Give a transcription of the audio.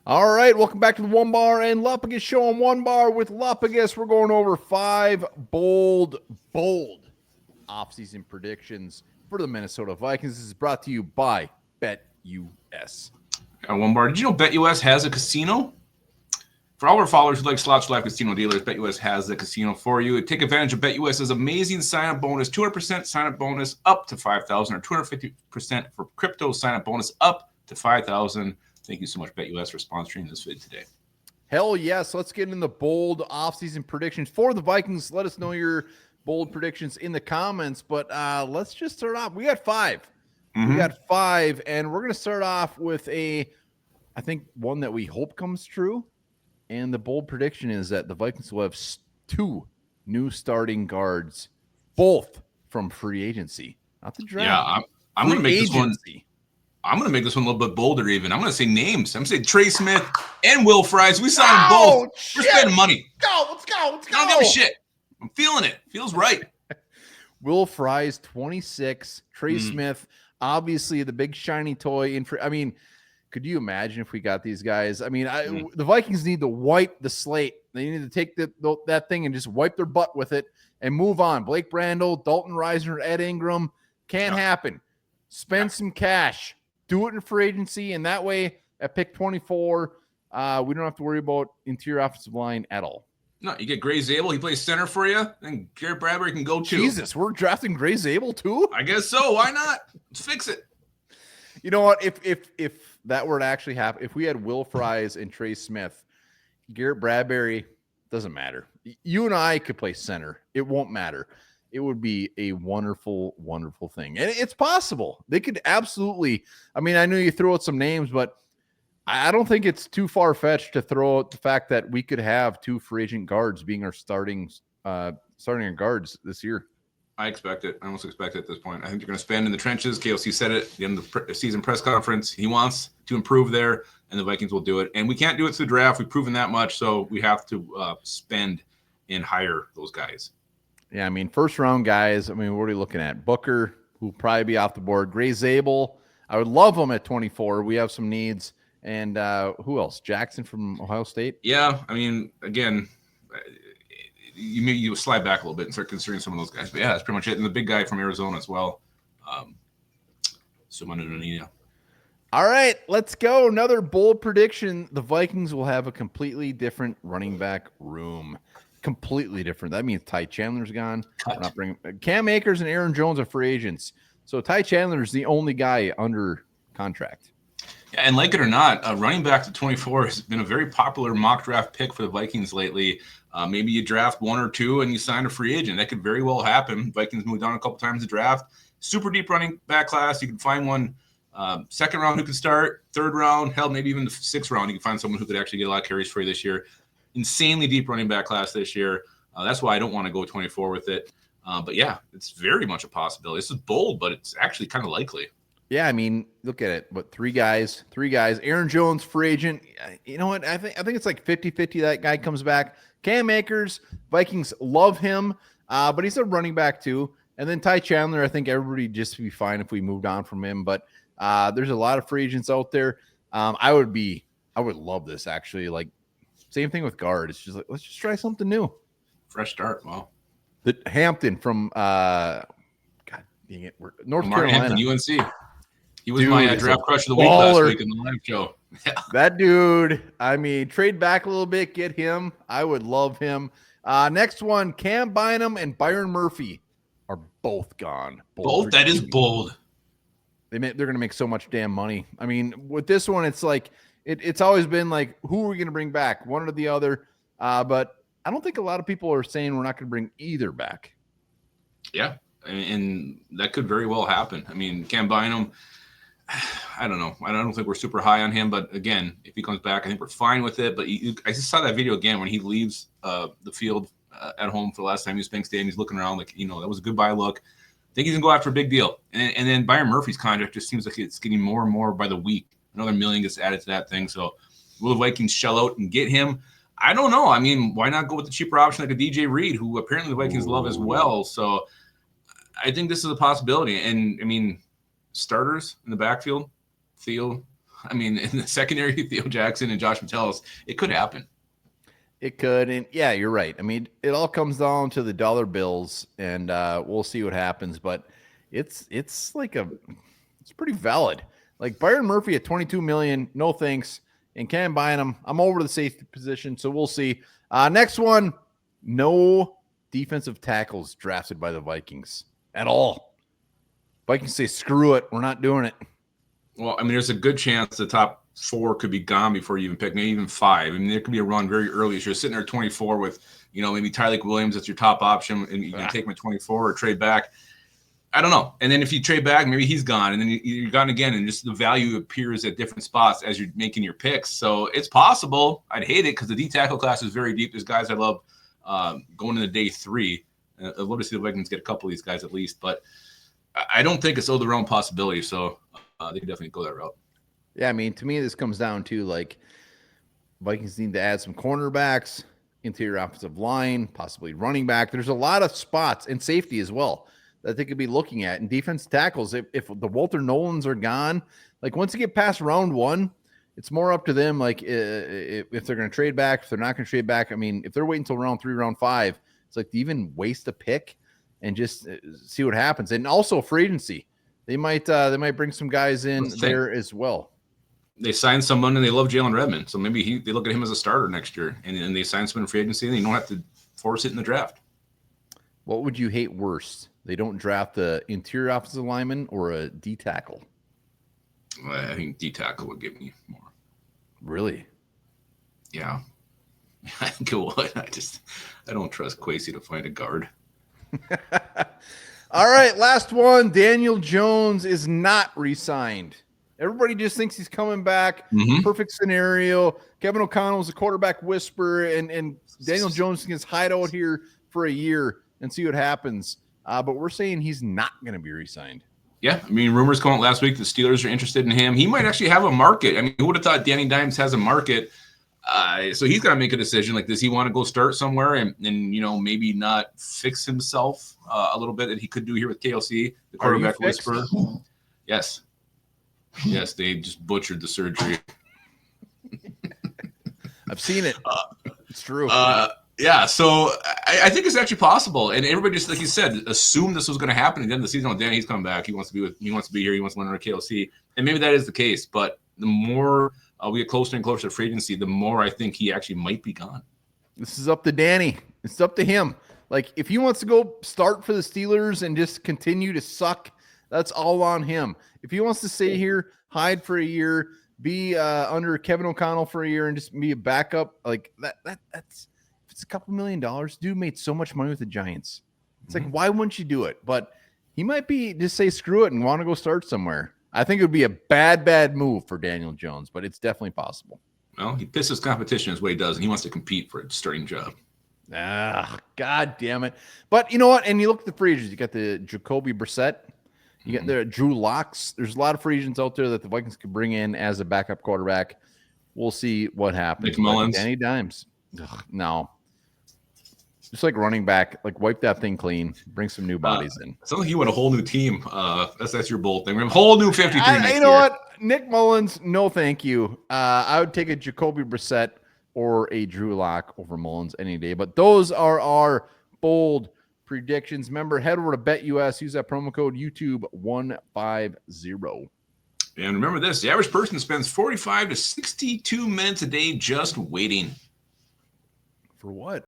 All right, welcome back to the Onebar and Lupagus show on Onebar with Lupagus. We're going over 5 bold offseason predictions for the Minnesota Vikings. This is brought to you by BetUS. Onebar, did you know BetUS has a casino? For all our followers who like slots for live casino dealers, BetUS has the casino for you. Take advantage of BetUS's amazing sign-up bonus, 200% sign-up bonus up to $5,000 or 250% for crypto sign-up bonus up to $5,000. Thank you so much, BetUS, for sponsoring this vid today. Hell yes. Let's get into the bold offseason predictions for the Vikings. Let us know your bold predictions in the comments. But let's just start off. We got 5. We got 5, and we're going to start off with I think one that we hope comes true. And the bold prediction is that the Vikings will have 2 new starting guards, both from free agency, not the draft. Yeah, I'm going to make this one. I'm going to make this one a little bit bolder even. I'm going to say names. I'm going to say Trey Smith and Will Fries. We signed them both. Shit. We're spending money. Let's go. I don't give a shit. I'm feeling it. Feels right. Will Fries, 26. Trey Smith, obviously the big shiny toy. Could you imagine if we got these guys? The Vikings need to wipe the slate. They need to take that thing and just wipe their butt with it and move on. Blake Brandel, Dalton Reisner, Ed Ingram. Can't happen. Spend some cash. Do it in free agency, and that way at pick 24, we don't have to worry about interior offensive line at all. No, you get Gray Zabel. He plays center for you, and Garrett Bradbury can go too. Jesus, we're drafting Gray Zabel too? I guess so. Why not? Let's fix it. You know what? If that were to actually happen, if we had Will Fries and Trey Smith, Garrett Bradbury, doesn't matter. You and I could play center. It won't matter. It would be a wonderful, wonderful thing. And it's possible. They could absolutely. I know you throw out some names, but I don't think it's too far-fetched to throw out the fact that we could have 2 free agent guards being our starting guards this year. I expect it. I almost expect it at this point. I think they're going to spend in the trenches. KOC said it at the end of the season press conference. He wants to improve there, and the Vikings will do it. And we can't do it through the draft. We've proven that much, so we have to spend and hire those guys. Yeah, first-round guys, what are you looking at? Booker, who'll probably be off the board. Gray Zabel, I would love him at 24. We have some needs. And who else? Jackson from Ohio State? Yeah, again, you slide back a little bit and start considering some of those guys. But, yeah, that's pretty much it. And the big guy from Arizona as well, Sumanu Nania. All right, let's go. Another bold prediction. The Vikings will have a completely different running back room. Completely different. That means Ty Chandler's gone. We're not bringing Cam Akers and Aaron Jones are free agents. So Ty Chandler is the only guy under contract. Yeah, and like it or not, running back to 24 has been a very popular mock draft pick for the Vikings lately. Maybe you draft 1 or 2 and you sign a free agent. That could very well happen. Vikings moved on a couple times in the draft. Super deep running back class. You can find one second round who could start, third round, hell, maybe even the 6th round. You can find someone who could actually get a lot of carries for you this year. Insanely deep running back class this year. That's why I don't want to go 24 with it. But yeah, it's very much a possibility. This is bold, but it's actually kind of likely. Yeah, look at it. But 3 guys. Aaron Jones, free agent. You know what? I think it's like 50-50 that guy comes back. Cam Akers, Vikings love him, but he's a running back too. And then Ty Chandler, I think everybody just be fine if we moved on from him. But there's a lot of free agents out there. I would love this actually. Like, same thing with guard. It's just like, let's just try something new. Fresh start. Wow. The Hampton from God dang it, North Carolina. Hampton, UNC. He was my draft crush of the week last week in the live show. Yeah. That dude, trade back a little bit, get him. I would love him. Next one, Cam Bynum and Byron Murphy are both gone. Both? That is bold. They're going to make so much damn money. With this one, it's like, it's always been like, who are we going to bring back? One or the other. But I don't think a lot of people are saying we're not going to bring either back. Yeah, and that could very well happen. Cam Bynum, I don't know. I don't think we're super high on him. But, again, if he comes back, I think we're fine with it. But I just saw that video again when he leaves the field at home for the last time he was playing stadium. He's looking around like, that was a goodbye look. I think he's going to go after a big deal. And then Byron Murphy's contract just seems like it's getting more and more by the week. Another $1 million gets added to that thing. So will the Vikings shell out and get him? I don't know. Why not go with the cheaper option like a DJ Reed, who apparently the Vikings love as well? So I think this is a possibility. And, starters in the backfield, Thiel, I mean, in the secondary, Theo Jackson and Josh Metellus, it could happen. It could, and yeah, you're right. I mean, it all comes down to the dollar bills, and we'll see what happens. But it's pretty valid. Like Byron Murphy at 22 million, no thanks. And Cam Bynum, I'm over the safety position, so we'll see. Next one, no defensive tackles drafted by the Vikings at all. Vikings say, screw it, we're not doing it. Well, I mean, there's a good chance the top 4 could be gone before you even pick, maybe even 5. I mean, there could be a run very early. So you're sitting there at 24 with, maybe Tyreek Williams, that's your top option, and you can take him at 24 or trade back. I don't know. And then if you trade back, maybe he's gone, and then you're gone again, and just the value appears at different spots as you're making your picks. So it's possible. I'd hate it because the D tackle class is very deep. There's guys I love going into day 3. I'd love to see the Vikings get a couple of these guys at least, but I don't think it's the realm possibility. So they could definitely go that route. Yeah, I mean, to me, this comes down to like Vikings need to add some cornerbacks, interior offensive line, possibly running back. There's a lot of spots and safety as well that they could be looking at. And defense tackles, if the Walter Nolans are gone, like once you get past round 1, it's more up to them. Like if they're going to trade back, if they're not going to trade back. I mean, if they're waiting until round 3, round 5, it's like to even waste a pick and just see what happens. And also free agency, they might bring some guys in there as well. They signed someone and they love Jalen Redmond, so maybe they look at him as a starter next year, and they sign someone in free agency and you don't have to force it in the draft. What would you hate worse? They don't draft the interior offensive lineman or a D tackle? I think D tackle would give me more. Really? Yeah. I think it would. I don't trust Kwesi to find a guard. All right, last one. Daniel Jones is not re-signed. Everybody just thinks he's coming back. Mm-hmm. Perfect scenario. Kevin O'Connell's a quarterback whisperer, and Daniel Jones can just hide out here for a year and see what happens. But we're saying he's not going to be re-signed. Yeah, I mean, rumors come out last week the Steelers are interested in him. He might actually have a market. I mean, who would have thought Danny Dimes has a market? So he's got to make a decision. Like, does he want to go start somewhere and maybe not fix himself a little bit that he could do here with KLC, the quarterback whisperer? Yes. Yes, they just butchered the surgery. I've seen it. It's true. Yeah, so I think it's actually possible. And everybody just, like you said, assumed this was going to happen at the end of the season. Danny, he's coming back. He wants to be here. He wants to learn under KLC. And maybe that is the case. But the more we get closer and closer to free agency, the more I think he actually might be gone. This is up to Danny. It's up to him. Like, if he wants to go start for the Steelers and just continue to suck, that's all on him. If he wants to stay here, hide for a year, be under Kevin O'Connell for a year and just be a backup, like that's if it's a couple $1 million, dude made so much money with the Giants. It's like, why wouldn't you do it? But he might be just say screw it and want to go start somewhere. I think it would be a bad move for Daniel Jones, but it's definitely possible. Well, he pisses competition is what he does, and he wants to compete for a starting job. God damn it. But you know what? And you look at the free agents. You got the Jacoby Brissett. You got the Drew Locks. There's a lot of free agents out there that the Vikings could bring in as a backup quarterback. We'll see what happens. Nick Mullins. Danny Dimes. No. Just like running back, like wipe that thing clean, bring some new bodies in. It sounds like you want a whole new team. That's your bold thing. We have a whole new 53 next year. You know what? Nick Mullins, no thank you. I would take a Jacoby Brissett or a Drew Lock over Mullins any day. But those are our bold predictions. Remember, head over to BetUS. Use that promo code YouTube150. And remember this, the average person spends 45 to 62 minutes a day just waiting. For what?